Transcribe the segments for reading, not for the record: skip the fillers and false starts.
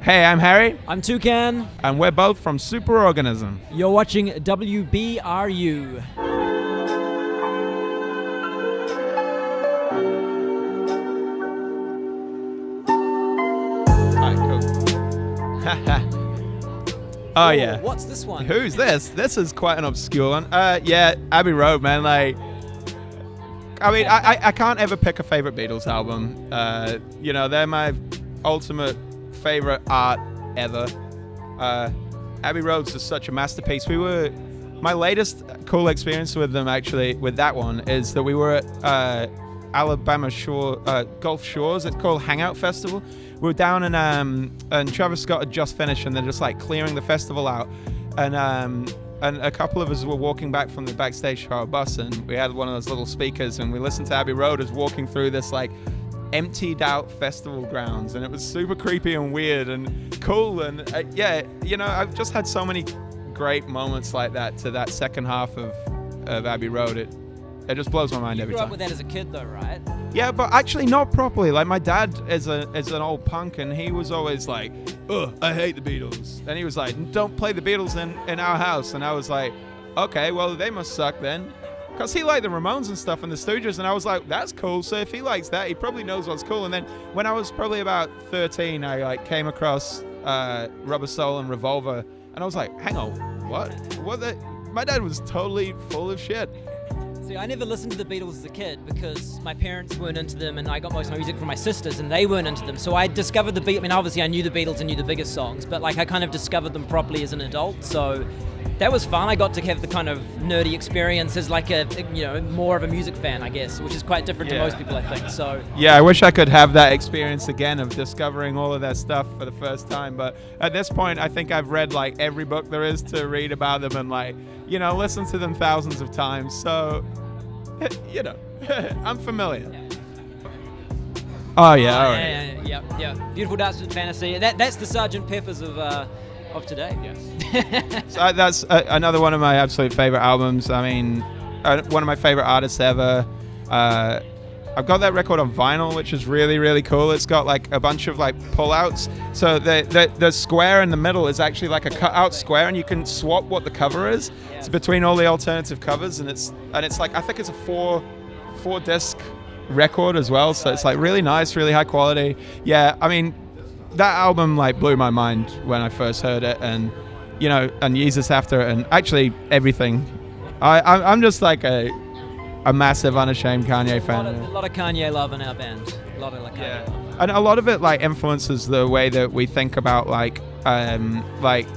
Hey, I'm Harry. I'm Tucan. And we're both from Superorganism. You're watching WBRU. Alright, cool. Oh, yeah. What's this one? Who's this? This is quite an obscure one. Yeah, Abbey Road, man. Like, I mean, I can't ever pick a favorite Beatles album. They're my ultimate favorite art ever. Abbey Road's just such a masterpiece. My latest cool experience with them, actually, with that one, is that we were at Alabama Gulf Shores. It's called Hangout Festival. We were down and Travis Scott had just finished, and they're just like clearing the festival out, and a couple of us were walking back from the backstage to our bus, and we had one of those little speakers, and we listened to Abbey Road as walking through this like emptied out festival grounds, and it was super creepy and weird and cool, and I've just had so many great moments like that to that second half of Abbey Road. It just blows my mind every time. You grew up with that as a kid, though, right? Yeah, but actually not properly. Like, my dad is an old punk, and he was always like, "Ugh, I hate the Beatles." And he was like, "Don't play the Beatles in our house." And I was like, "Okay, well, they must suck then." Because he liked the Ramones and stuff and the Stooges, and I was like, "That's cool. So if he likes that, he probably knows what's cool." And then when I was probably about 13, I like came across Rubber Soul and Revolver, and I was like, "Hang on, what? My dad was totally full of shit." See, I never listened to the Beatles as a kid because my parents weren't into them, and I got most of my music from my sisters, and they weren't into them. So I discovered the Beatles. I mean, obviously, I knew the Beatles and knew the biggest songs, but like I kind of discovered them properly as an adult. So that was fun. I got to have the kind of nerdy experience as like more of a music fan, I guess, which is quite different to most people, I think. So yeah, I wish I could have that experience again of discovering all of that stuff for the first time. But at this point, I think I've read like every book there is to read about them, and like listened to them thousands of times. So I'm familiar. Oh yeah, all right. Yeah. Beautiful Dark Twisted Fantasy. That's the Sgt. Pepper's of today. Yes. So that's another one of my absolute favorite albums. I mean, one of my favorite artists ever. I've got that record on vinyl, which is really, really cool. It's got like a bunch of like pullouts. So the square in the middle is actually like a cut out square, and you can swap what the cover is. It's between all the alternative covers, and it's like, I think it's a four disc record as well. So it's like really nice, really high quality. Yeah, I mean, that album like blew my mind when I first heard it, and and Yeezus after it, and actually everything. I'm just like a massive unashamed Kanye fan. A lot of Kanye love in our band. A lot of like Kanye love. And a lot of it like influences the way that we think about like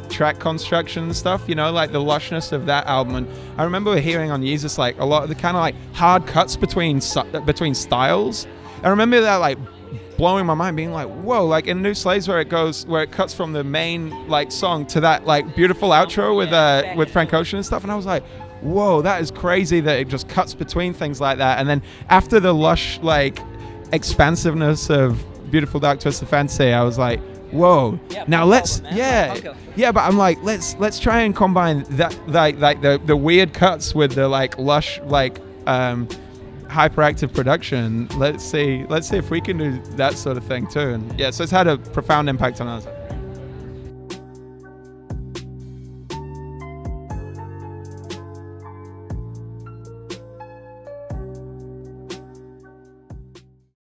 track construction and stuff, like the lushness of that album. And I remember hearing on Yeezus like a lot of the kind of like hard cuts between styles. I remember that like blowing my mind, being like, whoa, like in New Slaves where it cuts from the main like song to that like beautiful outro with Frank Ocean and stuff, and I was like, whoa, that is crazy that it just cuts between things like that. And then after the lush like expansiveness of Beautiful Dark Twisted Fantasy, I was like, whoa, now let's but I'm like, let's try and combine that like the weird cuts with the like lush like hyperactive production. Let's see if we can do that sort of thing too. And yeah, so it's had a profound impact on us.